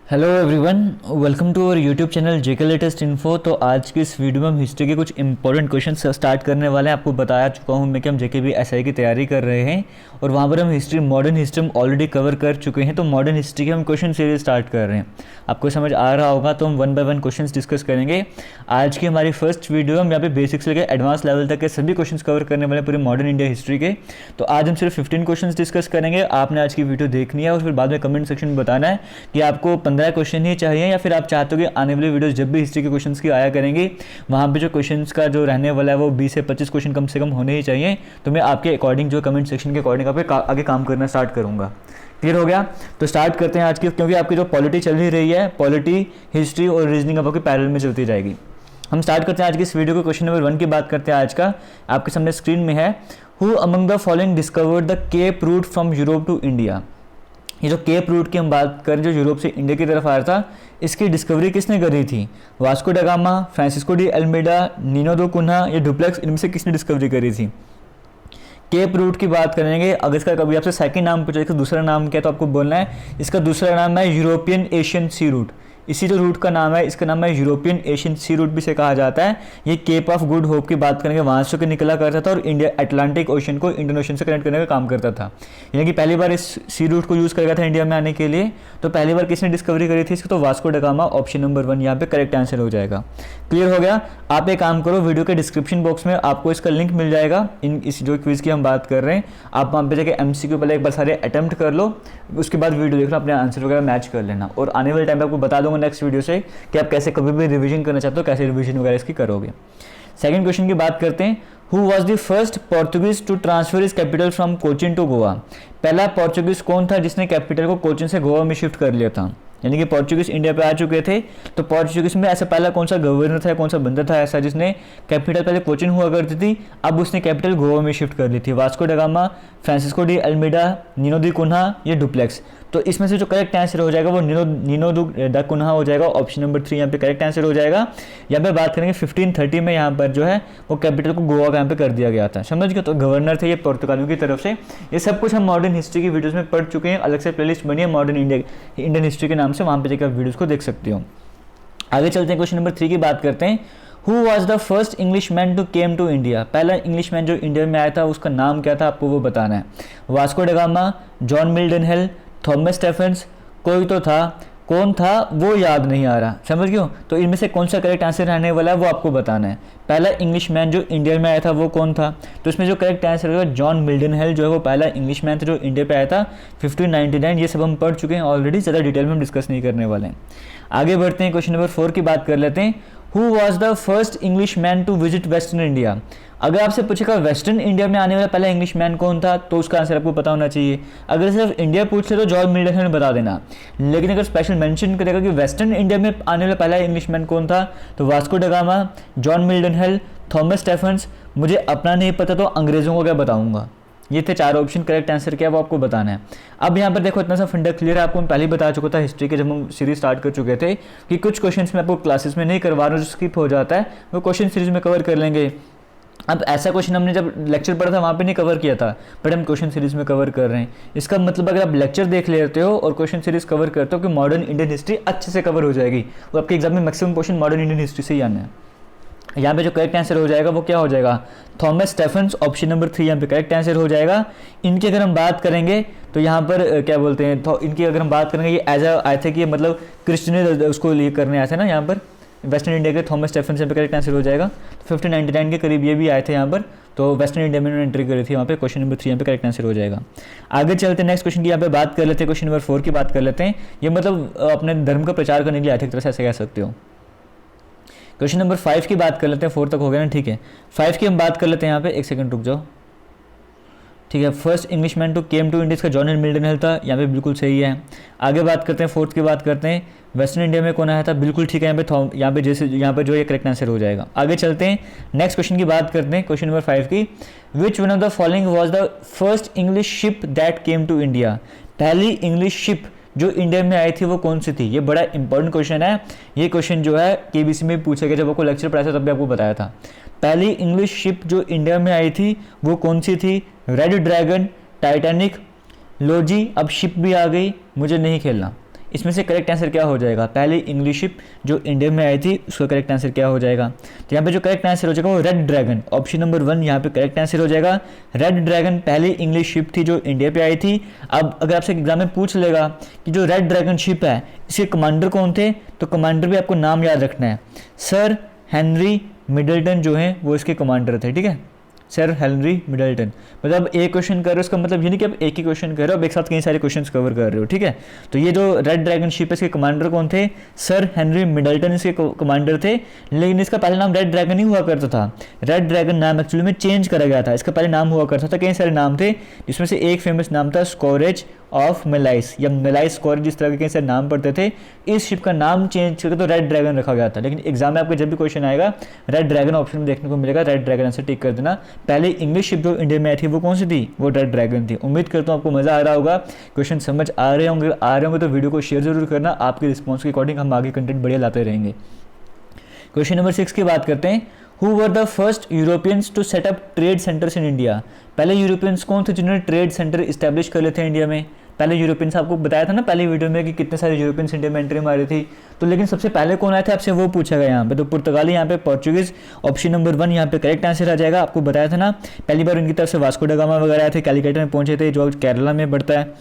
Hello everyone, welcome to our YouTube channel JK latest info. तो आज की इस वीडियो में हम हिस्ट्री के कुछ इंपॉर्टेंट क्वेश्चन स्टार्ट करने वाले हैं। आपको बताया चुका हूं मैं कि हम जेके भी एसआई की तैयारी कर रहे हैं और वहां पर हम हिस्ट्री, मॉडर्न हिस्ट्री हम ऑलरेडी कवर कर चुके हैं। तो मॉडर्न हिस्ट्री के हम क्वेश्चन सीरीज स्टार्ट कर रहे हैं। आपको समझ आ रहा होगा, तो हम one by one question discuss करेंगे। आज की हमारी फर्स्ट वीडियो हम यहाँ पे बेसिक से लेकर एडवांस लेवल तक के सभी क्वेश्चन कवर करने वाले पूरे मॉडर्न इंडिया हिस्ट्री के। तो आज हम सिर्फ 15 क्वेश्चन डिस्कस करेंगे। आपने आज की वीडियो देखनी है और फिर बाद में कमेंट सेक्शन में बताना है कि आपको 15 क्वेश्चन ही चाहिए या फिर आप चाहते हो कि आने वाली वीडियोस जब भी हिस्ट्री के क्वेश्चंस की आया करेंगे वहाँ पे जो क्वेश्चंस का जो रहने वाला है वो 20 से 25 क्वेश्चन कम से कम होने ही चाहिए। तो मैं आपके अकॉर्डिंग जो कमेंट सेक्शन के अकॉर्डिंग आगे काम करना स्टार्ट करूँगा। क्लियर हो गया? तो स्टार्ट करते हैं आज की, क्योंकि आपकी जो पॉलिटी चल ही रही है, पॉलिटी, हिस्ट्री और रीजनिंग आपकी पैरेलल में चलती जाएगी। हम स्टार्ट करते हैं आज की इस वीडियो को। क्वेश्चन नंबर 1 की बात करते हैं आज का। आपके सामने स्क्रीन में है, who among the following discovered the Cape route from Europe to India. ये जो केप रूट की हम बात करें, जो यूरोप से इंडिया की तरफ आया था, इसकी डिस्कवरी किसने करी थी? Vasco da Gama, Francisco de Almeida, Nuno da Cunha या डुप्लेक्स, इनमें से किसने डिस्कवरी करी थी? केप रूट की बात करेंगे। अगर इसका कभी आपसे सेकंड नाम पूछा, इसका दूसरा नाम क्या है, तो आपको बोलना है इसका दूसरा नाम है यूरोपियन एशियन सी रूट। इसी जो रूट का नाम है, इसका नाम है यूरोपियन एशियन सी रूट भी से कहा जाता है। ये केप ऑफ गुड होप की बात करेंगे, वहाँ से निकला करता था और इंडिया अटलांटिक ओशन को इंडियन ओशन से कनेक्ट करने का काम करता था। यानी कि पहली बार इस सी रूट को यूज़ करा था इंडिया में आने के लिए। तो पहली बार किसने डिस्कवरी करी थी इसको? तो Vasco da gamma, option number 1 यहाँ पे करेक्ट आंसर हो जाएगा। क्लियर हो गया? आप एक काम करो, वीडियो के डिस्क्रिप्शन बॉक्स में आपको इसका लिंक मिल जाएगा। इस जो क्विज की हम बात कर रहे हैं, आप वहाँ पे जाकर एमसीक्यू पहले एक बार सारे अटेम्प्ट कर लो, उसके बाद वीडियो देख लो, अपने आंसर वगैरह मैच कर लेना। और आने वाले टाइम पे आपको बता दूंगा नेक्स्ट वीडियो से कि आप कैसे कभी भी रिवीजन करना चाहते हो, कैसे रिवीजन वगैरह इसकी करोगे। सेकंड क्वेश्चन की बात करते हैं, who was the first Portuguese to transfer his capital from Cochin to Goa. पहला पोर्चुगीज कौन था जिसने कैपिटल को कोचिन से गोवा में शिफ्ट कर लिया था? यानी कि पोर्चुगीज इंडिया पे आ चुके थे, तो पोर्चुगीज में ऐसा पहला कौन सा गवर्नर था, कौन सा बंदा था ऐसा जिसने कैपिटल, पहले कोचिन हुआ करती थी, अब उसने कैपिटल गोवा में शिफ्ट कर ली थी? Vasco da Gama, Francisco de Almeida, Nino da Cunha या डुप्लेक्स। तो इसमें से जो करेक्ट आंसर हो जाएगा वो नीनो द कुन्हा हो जाएगा। ऑप्शन नंबर 3 यहाँ पे करेक्ट आंसर हो जाएगा। यहाँ पे बात करेंगे 1530 में यहाँ पर जो है वो कैपिटल को गोवा का यहाँ पे कर दिया गया था। समझ गए? तो गवर्नर थे ये पुर्तगालियों की तरफ से। ये सब कुछ हम मॉडर्न हिस्ट्री की वीडियोस में पढ़ चुके हैं। अलग से प्लेलिस्ट बनी है मॉडर्न इंडियन हिस्ट्री के नाम से, वहाँ पे जाकर वीडियोस को देख सकते हो। आगे चलते हैं, क्वेश्चन नंबर 3 की बात करते हैं। Who was the first English man to came to India. पहला इंग्लिश मैन जो इंडिया में आया था उसका नाम क्या था, आपको वो बताना है। Vasco da gamma, John Milton हिल, थॉमस स्टेफेंस, कोई तो था, कौन था वो याद नहीं आ रहा। समझ गए? तो इनमें से कौन सा करेक्ट आंसर रहने वाला है वो आपको बताना है। पहला इंग्लिश मैन जो इंडिया में आया था वो कौन था? तो इसमें जो करेक्ट आंसर होगा जॉन मिल्टन हिल, जो है वो पहला इंग्लिश मैन था जो इंडिया पे आया था 1599। ये सब हम पढ़ चुके हैं ऑलरेडी, ज़्यादा डिटेल में हम डिस्कस नहीं करने वाले हैं। आगे बढ़ते हैं, क्वेश्चन नंबर 4 की बात कर लेते हैं। Who was the first English man to visit western India. अगर आपसे पूछेगा वेस्टर्न इंडिया में आने वाला पहला इंग्लिश मैन कौन था, तो उसका आंसर आपको पता होना चाहिए। अगर सिर्फ इंडिया पूछ ले तो जॉन मिल्टन हिल बता देना, लेकिन अगर स्पेशल मेंशन करेगा कि वेस्टर्न इंडिया में आने वाला पहला इंग्लिश मैन कौन था, तो Vasco da gamma, John Milton हिल, थॉमस स्टेफेंस, मुझे अपना नहीं पता तो अंग्रेजों को क्या बताऊंगा। ये थे 4 ऑप्शन। करेक्ट आंसर क्या है वो आपको बताना है। अब यहाँ पर देखो, इतना सा फंडा क्लियर है, आपको मैं पहले ही बता चुका था हिस्ट्री के, जब हम सीरीज स्टार्ट कर चुके थे, कि कुछ क्वेश्चंस में आपको क्लासेस में नहीं करवा रहा हूँ, जो स्किप हो जाता है वो क्वेश्चन सीरीज में कवर कर लेंगे। अब ऐसा क्वेश्चन हमने जब लेक्चर पढ़ा था वहाँ पे नहीं कवर किया था, बट हम क्वेश्चन सीरीज में कवर कर रहे हैं। इसका मतलब अगर आप लेक्चर देख लेते हो और क्वेश्चन सीरीज कवर करते हो कि मॉडर्न इंडियन हिस्ट्री अच्छे से कवर हो जाएगी, और आपके एग्जाम में maximum question modern Indian history से ही आना है। यहाँ पे जो करेक्ट आंसर हो जाएगा वो क्या हो जाएगा? थॉमस स्टेफेंस, ऑप्शन नंबर 3 यहाँ पे करेक्ट आंसर हो जाएगा। इनकी अगर हम बात करेंगे तो यहाँ पर क्या बोलते हैं, तो इनकी अगर हम बात करेंगे, ये एज आए थे कि मतलब क्रिश्चियन उसको लिए करने आए थे ना यहाँ पर वेस्टर्न इंडिया के। थॉमस स्टेफेंस यहाँ पे करेक्ट आंसर हो जाएगा। तो 1599 के करीब ये भी आए थे यहाँ पर, तो वेस्टर्न इंडिया में एंट्री करी थी वहाँ पे। क्वेश्चन नंबर 3 यहाँ पे करेक्ट आंसर हो जाएगा। आगे चलते हैं, नेक्स्ट क्वेश्चन की यहाँ पे बात कर लेते हैं। क्वेश्चन नंबर 4 की बात कर लेते हैं। ये मतलब अपने धर्म का प्रचार करने के लिए आए थे, एक तरह से ऐसे कह सकते हो। क्वेश्चन नंबर 5 की बात कर लेते हैं। 4 तक हो गया ना, ठीक है। 5 की हम बात कर लेते हैं यहाँ पे, एक सेकंड रुक जाओ, ठीक है। First English man to came to India का जॉन मिल्टन हिल था, यहाँ पे बिल्कुल सही है। आगे बात करते हैं, 4th की बात करते हैं, वेस्टर्न इंडिया में कौन आया था, बिल्कुल ठीक है। यहाँ पे जो ये करेक्ट आंसर हो जाएगा। आगे चलते हैं, नेक्स्ट क्वेश्चन की बात करते हैं, क्वेश्चन नंबर 5 की। Which one of the following was the first English ship that came to India. पहली इंग्लिश शिप जो इंडिया में आई थी वो कौन सी थी? ये बड़ा इंपॉर्टेंट क्वेश्चन है। ये क्वेश्चन जो है केबीसी में पूछा गया, जब आपको लेक्चर पढ़ाया था तब भी आपको बताया था। पहली इंग्लिश शिप जो इंडिया में आई थी वो कौन सी थी? रेड ड्रैगन, टाइटैनिक, लो जी अब शिप भी आ गई, मुझे नहीं खेलना। इसमें से करेक्ट आंसर क्या हो जाएगा? पहली इंग्लिश शिप जो इंडिया में आई थी उसका करेक्ट आंसर क्या हो जाएगा? तो यहाँ पे जो करेक्ट आंसर हो जाएगा वो रेड ड्रैगन, ऑप्शन नंबर 1 यहाँ पे करेक्ट आंसर हो जाएगा। रेड ड्रैगन पहली इंग्लिश शिप थी जो इंडिया पे आई थी। अब अगर आपसे एग्जाम में पूछ लेगा कि जो रेड ड्रैगन शिप है इसके कमांडर कौन थे, तो कमांडर भी आपको नाम याद रखना है। सर हेनरी मिडल्टन जो है वो इसके कमांडर थे, ठीक है, सर हेनरी मिडल्टन। मतलब एक क्वेश्चन कर रहे हो उसका मतलब ये नहीं कि आप एक ही क्वेश्चन कर रहे हो, अब एक साथ कई सारे क्वेश्चंस कवर कर रहे हो, ठीक है। तो ये जो रेड ड्रैगन शिप है इसके कमांडर कौन थे? सर हेनरी मिडल्टन इसके कमांडर थे, लेकिन इसका पहले नाम रेड ड्रैगन ही हुआ करता था। रेड ड्रैगन नाम एक्चुअली में चेंज करा गया था, इसका पहले नाम हुआ करता था, कई सारे नाम थे जिसमें से एक फेमस नाम था स्कोरेज ऑफ मेलाइस या मेलाइस स्कोरेज, जिस तरह के कई सारे नाम पड़ते थे। इस शिप का नाम चेंज करके तो रेड ड्रैगन रखा गया था, लेकिन एग्जाम में आपको जब भी क्वेश्चन आएगा रेड ड्रैगन ऑप्शन में देखने को मिलेगा, रेड ड्रैगन आंसर टिक कर देना। पहले इंग्लिश शिप जो इंडिया में आई थी वो कौन सी थी? वो रेड ड्रैगन थी। उम्मीद करता हूँ आपको मजा आ रहा होगा, क्वेश्चन समझ आ रहे होंगे तो वीडियो को शेयर जरूर करना, आपके रिस्पॉन्स के अकॉर्डिंग हम आगे कंटेंट बढ़िया लाते रहेंगे। क्वेश्चन नंबर 6 की बात करते हैं। Who were the first Europeans to set up trade centers in India? पहले यूरोपियंस कौन थे जिन्होंने ट्रेड सेंटर इस्टेब्लिश कर लेते हैं इंडिया में? पहले यूरोपियंस आपको बताया था ना पहले वीडियो में कि कितने सारे यूरोपियंस इंडिया में एंट्री मारी थी, तो लेकिन सबसे पहले कौन आए थे आपसे वो पूछा गया यहाँ पे। तो पुर्तगाली, यहाँ पे पोर्चुगीज, ऑप्शन नंबर 1 यहाँ पे करेक्ट आंसर आ जाएगा। आपको बताया था ना पहली बार उनकी तरफ से वास्को डा गामा वगैरह आए थे, कैलिकट में पहुंचे थे जो केरला में पड़ता है,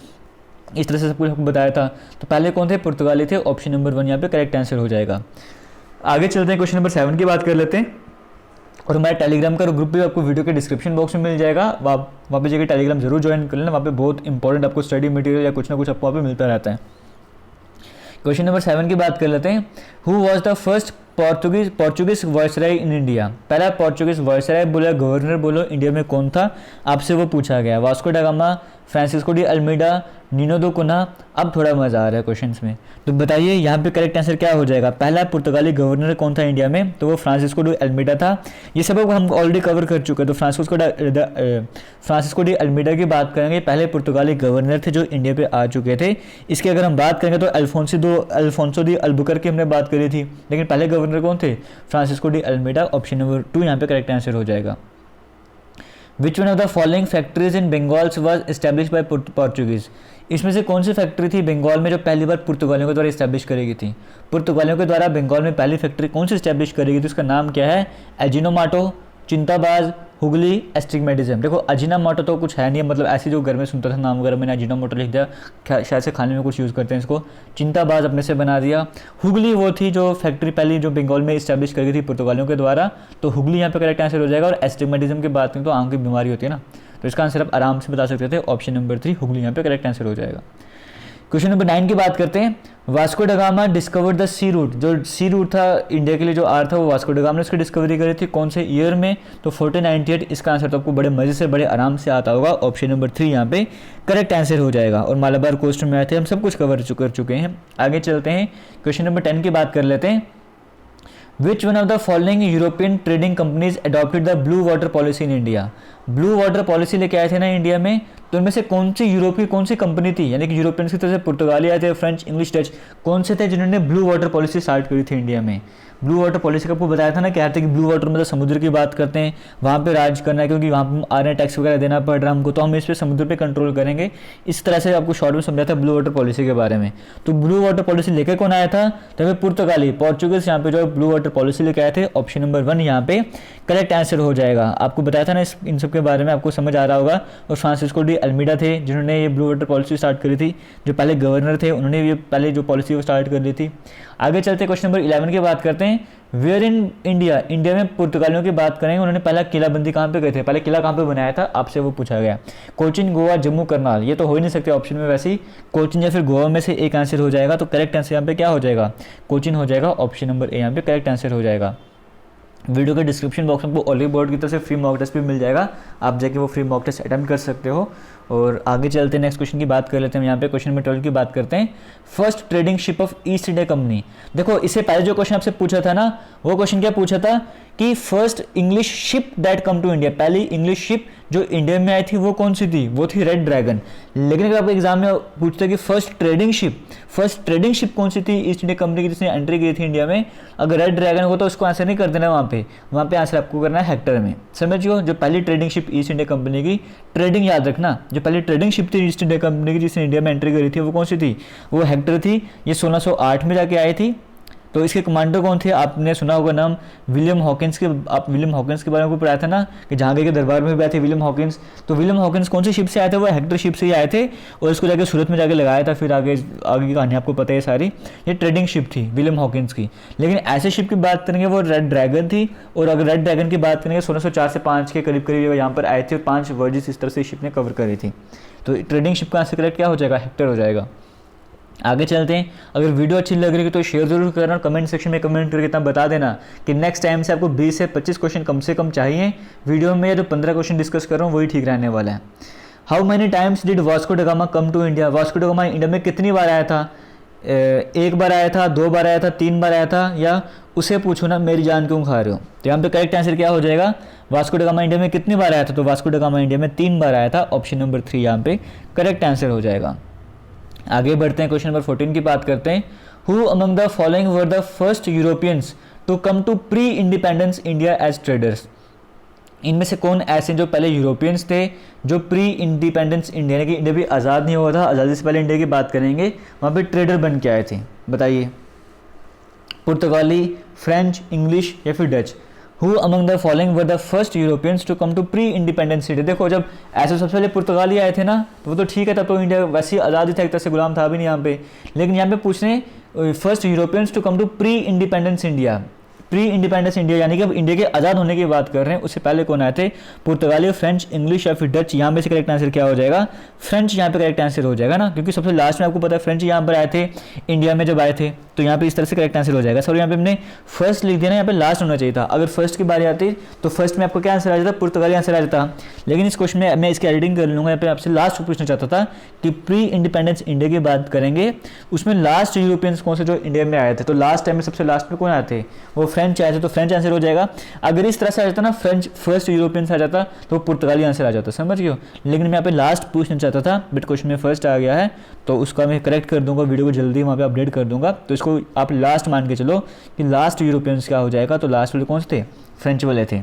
इस तरह से सब कुछ आपको बताया था। तो पहले कौन थे? पुर्तगाली थे, ऑप्शन नंबर 1 यहाँ पे करेक्ट आंसर हो जाएगा। आगे चलते हैं, क्वेश्चन नंबर 7 की बात कर लेते हैं। और हमारे टेलीग्राम का ग्रुप भी आपको वीडियो के डिस्क्रिप्शन बॉक्स में मिल जाएगा, वहाँ पे जाकर टेलीग्राम जरूर ज्वाइन कर लेना, वहाँ पे बहुत इंपॉर्टेंट आपको स्टडी मटेरियल या कुछ ना कुछ आपको वहाँ पे मिलता रहता है। क्वेश्चन नंबर 7 की बात कर लेते हैं। Who was the first Portuguese viceroy in India? पहला पोर्चुगीज वायसराय बोलो या गवर्नर बोलो इंडिया में कौन था, आपसे वो पूछा गया। Vasco da gamma, Francisco de Almeida, Nino दो कुना। अब थोड़ा मजा आ रहा है क्वेश्चंस में, तो बताइए यहाँ पे करेक्ट आंसर क्या हो जाएगा? पहला पुर्तगाली गवर्नर कौन था इंडिया में? तो वो फ्रांसिस्को डी अल्मीडा था। ये सब हम ऑलरेडी कवर कर चुके हैं, तो फ्रांसिस्को डी अल्मीडा की बात करेंगे, पहले पुर्तगाली गवर्नर थे जो इंडिया पे आ चुके थे। इसकी अगर हम बात करेंगे तो अल्फोंसो डी अल्बुकर की हमने बात करी थी, लेकिन पहले गवर्नर कौन थे? Francisco de Almeida, option number 2 यहाँ पे करेक्ट आंसर हो जाएगा। Which one of the following factories in Bengal was establish by Portuguese? इसमें से कौन सी फैक्ट्री थी बंगाल में जो पहली बार पुर्तगालियों के द्वारा इस्टेब्लिश करी गई थी? पुर्तगालियों के द्वारा बंगाल में पहली फैक्ट्री कौन सी इस्टेब्लिश करी गई थी? उसका नाम क्या है? एजिनोमाटो, चिंताबाज, हुगली, एस्टिग्मेटिज्म। देखो अजिनामोटो तो कुछ है नहीं, मतलब ऐसे जो घर में सुनता था नाम वगैरह, मैंने अजिनामोटो लिख दिया, शायद से खाने में कुछ यूज़ करते हैं इसको। चिंताबाज अपने से बना दिया। हुगली वो थी जो फैक्ट्री पहली जो बंगाल में इस्टेब्लिश करी गई थी पुर्तगालियों के द्वारा, तो हुगली यहाँ पे करेक्ट आंसर हो जाएगा। और एस्टिग्मेटिज्म की बात करें तो आंख की बीमारी होती है ना, तो इसका आंसर आप आराम से बता सकते थे, ऑप्शन नंबर 3 हुगली यहाँ पे करेक्ट आंसर हो जाएगा। क्वेश्चन नंबर 9 की बात करते हैं। Vasco da Gama discover the sea route, जो सी रूट था इंडिया के लिए जो आर था वो वास्को डा गामा ने उसकी डिस्कवरी करी थी, कौन से ईयर में? तो 1498। इसका आंसर तो आपको बड़े मजे से बड़े आराम से आता होगा, ऑप्शन नंबर 3 यहाँ पे करेक्ट आंसर हो जाएगा। और मालाबार कोस्ट में आए थे, हम सब कुछ कवर कर चुके हैं। आगे चलते हैं, क्वेश्चन नंबर 10 की बात कर लेते हैं। Which one of the following European trading companies adopted the blue water policy in India? Blue water policy लेके आए थे ना इंडिया में, तो उनमें से कौन सी यूरोप की कौन सी कंपनी थी, यानी कि यूरोपियंस की तरफ से पुर्तगाली आए थे, फ्रेंच, इंग्लिश, डच, कौन से थे जिन्होंने ब्लू वाटर पॉलिसी स्टार्ट करी थी इंडिया में? ब्लू वाटर पॉलिसी का आपको बताया था ना, कहते हैं कि ब्लू वाटर मतलब समुद्र की बात करते हैं, वहाँ पे राज करना है, क्योंकि वहाँ पे आ रहे हैं टैक्स वगैरह देना पड़ रहा है हमको, तो हम इस पर समुद्र पे कंट्रोल करेंगे। इस तरह से आपको शॉर्ट में समझाया था ब्लू वाटर पॉलिसी के बारे में। तो ब्लू वाटर पॉलिसी लेकर कौन आया था? तो पुर्तगाली, पोर्चुगीज यहाँ पे जो ब्लू वाटर पॉलिसी लेके आए थे, ऑप्शन नंबर 1 यहाँ पे करेक्ट आंसर हो जाएगा। आपको बताया था ना इन सब के बारे में, आपको समझ आ रहा होगा। और फ्रांसिस्को डी अल्मीडा थे जिन्होंने ये ब्लू वाटर पॉलिसी स्टार्ट करी थी, जो पहले गवर्नर थे, उन्होंने ये पहले जो पॉलिसी वो स्टार्ट कर ली थी। आगे चलते क्वेश्चन नंबर 11 की बात करते हैं। वेयर इन इंडिया, इंडिया में पुर्तगालियों की बात करेंगे, उन्होंने पहला किलाबंदी कहाँ पे गए थे, पहले किला कहाँ पे बनाया था, आपसे वो पूछा गया। कोचिन, गोवा, जम्मू, करनाल, ये तो हो ही नहीं सकते ऑप्शन में, वैसे ही कोचिन या फिर गोवा में से एक आंसर हो जाएगा। तो करेक्ट आंसर यहाँ पे क्या हो जाएगा? कोचिन हो जाएगा, ऑप्शन नंबर ए यहाँ पे करेक्ट आंसर हो जाएगा। वीडियो के डिस्क्रिप्शन बॉक्स में आपको ऑलिव बोर्ड की तरफ से फ्री मॉक टेस्ट भी मिल जाएगा, आप जाके वो फ्री मॉक टेस्ट अटेम्प्ट कर सकते हो। और आगे चलते हैं, नेक्स्ट क्वेश्चन की बात कर लेते हैं। यहाँ पे क्वेश्चन नंबर 12 की बात करते हैं। First trading ship of east India company. देखो इससे पहले जो क्वेश्चन आपसे पूछा था ना, वो क्वेश्चन क्या पूछा था कि first English ship that come to India, पहली इंग्लिश शिप जो इंडिया में आई थी वो कौन सी थी? वो थी रेड ड्रैगन। लेकिन अगर आपको एग्जाम में पूछते हैं कि फर्स्ट ट्रेडिंग शिप कौन सी थी ईस्ट इंडिया कंपनी की जिसने एंट्री की थी इंडिया में, अगर रेड ड्रैगन हो तो उसको आंसर नहीं कर देना वहाँ पे, पे, वहाँ पे आंसर आपको करना है हेक्टर में। समझियो, जो पहली trading ship east India company की, ट्रेडिंग याद रखना, जो पहली ट्रेडिंग शिप थी ईस्ट इंडिया कंपनी की जिसने इंडिया में एंट्री करी थी वो कौन सी थी, वो हेक्टर थी। ये 1608 में जाके आई थी। तो इसके कमांडर कौन थे, आपने सुना होगा नाम विलियम हॉकिंस के। आप विलियम हॉकिंस के बारे में पढ़ाया था ना कि जहांगीर के दरबार में भी आए थे विलियम हॉकिंस। तो विलियम हॉकिंस कौन सी शिप से आए थे, वो हेक्टर शिप से ही आए थे और इसको जाके सूरत में जाके लगाया था। फिर आगे की कहानी आपको पता है सारी। ये ट्रेडिंग शिप थी विलियम हॉकिंस की। लेकिन ऐसे शिप की बात करेंगे वो रेड ड्रैगन थी। और अगर रेड ड्रैगन की बात करेंगे 1604 से 5 के करीब करीब यहाँ पर आए थे और 5 वर्जिस इस तरह से शिप ने कवर करी थी। तो ट्रेडिंग शिप का आंसर करेक्ट क्या हो जाएगा, हेक्टर हो जाएगा। आगे चलते हैं। अगर वीडियो अच्छी लग रही है तो शेयर जरूर करना और कमेंट सेक्शन में कमेंट करके इतना बता देना कि नेक्स्ट टाइम से आपको 20 से 25 क्वेश्चन कम से कम चाहिए वीडियो में। जो 15 क्वेश्चन डिस्कस कर रहा हूँ वही ठीक रहने वाला है। How many times did Vasco da Gama come to India, Vasco da Gama India में कितनी बार आया था, एक बार आया था, 2 बार आया था, 3 बार आया था, या उसे पूछो ना मेरी जान क्यों खा रहे हो। तो यहाँ पे करेक्ट आंसर क्या हो जाएगा, वास्को ड गामा इंडिया में कितनी बार आया था, तो वास्को ड गामा इंडिया में 3 बार आया था। ऑप्शन नंबर 3 यहाँ पे करेक्ट आंसर हो जाएगा। आगे बढ़ते हैं, क्वेश्चन नंबर 14 की बात करते हैं। Who among the following were the first Europeans to come to pre independence India as traders. इनमें से कौन ऐसे जो पहले यूरोपियंस थे जो प्री इंडिपेंडेंस इंडिया, यानी कि इंडिया भी आज़ाद नहीं हुआ था, आज़ादी से पहले इंडिया की बात करेंगे, वहाँ पे ट्रेडर बन के आए थे, बताइए। पुर्तगाली, फ्रेंच, इंग्लिश या फिर Dutch. Who among the following were the first Europeans to come to pre independence India. देखो जब ऐसे सबसे पहले पुर्तगाली आए थे ना तो वो तो ठीक है, तब तो इंडिया वैसे ही आज़ाद ही था, एक तरह से गुलाम था भी नहीं यहाँ पे। लेकिन यहाँ पे पूछ रहे हैं first Europeans to come to pre independence India. Pre independence India यानी कि अब इंडिया के आज़ाद होने की बात कर रहे हैं, उससे पहले कौन आए थे, पुर्तगाली, फ्रेंच, इंग्लिश या फिर डच। यहाँ पे से करेक्ट आंसर क्या हो जाएगा, फ्रेंच यहाँ पे करेक्ट आंसर हो जाएगा ना, क्योंकि सबसे लास्ट में आपको पता है फ्रेंच यहाँ पर आए थे इंडिया में जब आए थे। तो यहाँ पे इस तरह से करेक्ट आंसर हो जाएगा। सॉरी यहाँ पे हमने फर्स्ट लिख दिया ना, यहाँ पे लास्ट होना चाहिए था। अगर फर्स्ट की बारी आती तो फर्स्ट में आपको क्या आंसर आ जाता, पुर्तगाली आंसर आ जाता। लेकिन इस क्वेश्चन में मैं इसकी एडिटिंग कर लूँगा। यहाँ पे आपसे लास्ट पूछना चाहता था कि प्री इंडिपेंडेंस इंडिया की बात करेंगे, उसमें लास्ट यूरोपियंस कौन से जो इंडिया में आए थे। तो लास्ट टाइम में सबसे लास्ट में कौन आए थे, वो फ्रेंच आए थे, तो फ्रेंच आंसर हो जाएगा। अगर इस तरह से आ जाता ना, फ्रेंच फर्स्ट यूरोपियंस आ जाता तो पुर्तगाली आंसर आ जाता, समझ गए हो। लेकिन मैं यहाँ पे लास्ट पूछना चाहता था, बट क्वेश्चन में फर्स्ट आ गया है तो उसका मैं करेक्ट कर दूंगा, वीडियो को जल्दी वहाँ पे अपडेट कर दूंगा। तो इसको आप लास्ट मान के चलो कि लास्ट यूरोपियंस क्या हो जाएगा, तो लास्ट वाले कौन से थे, फ्रेंच वाले थे।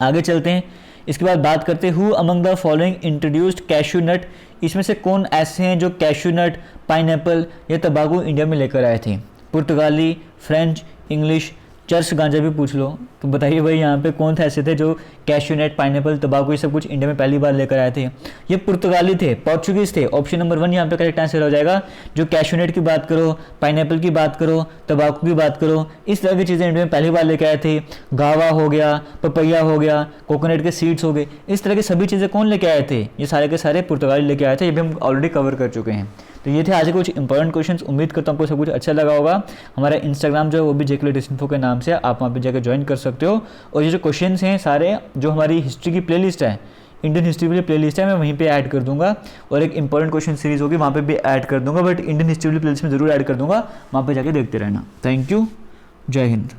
आगे चलते हैं, इसके बाद बात करते हैं who among the following introduced cashew nut. इसमें से कौन ऐसे हैं जो कैश्यू नट, पाइनएप्पल या तंबाकू इंडिया में लेकर आए थे। पुर्तगाली, फ्रेंच, इंग्लिश, चर्च गांजा भी पूछ लो। तो बताइए भाई यहाँ पे कौन थे ऐसे थे जो कैश्यू नट, पाइनएप्पल, तंबाकू ये सब कुछ इंडिया में पहली बार लेकर आए थे। ये पुर्तगाली थे, पोर्चुगीज थे। ऑप्शन नंबर 1 यहाँ पे करेक्ट आंसर हो जाएगा। जो कैश्यू नट की बात करो, पाइनएप्पल की बात करो, तंबाकू की बात करो, इस तरह की चीज़ें इंडिया में पहली बार लेकर आए थे। गावा हो गया, पपैया हो गया, कोकोनट के सीड्स हो गए, इस तरह की सभी चीज़ें कौन लेके आए थे, ये सारे के सारे पुर्तगाली लेके आए थे। ये भी हम ऑलरेडी कवर कर चुके हैं। तो ये थे आज के कुछ इंपॉर्टेंट क्वेश्चंस। उम्मीद करता हूँ आपको सब कुछ अच्छा लगा होगा। हमारा इंस्टाग्राम जो है वो भी जेके लेटेस्ट इन्फो के नाम से, आप वहाँ पे जाकर ज्वाइन कर सकते हो। और ये जो क्वेश्चंस हैं सारे, जो हमारी हिस्ट्री की प्लेलिस्ट है, इंडियन हिस्ट्री वाली प्लेलिस्ट है, मैं वहीं पे ऐड कर दूंगा। और एक इंपॉर्टेंट क्वेश्चन सीरीज होगी वहाँ पे भी ऐड कर दूंगा, बट इंडियन हिस्ट्री वाली प्लेलिस्ट में जरूर ऐड कर दूंगा, वहाँ पे जाके देखते रहना। थैंक यू, जय हिंद।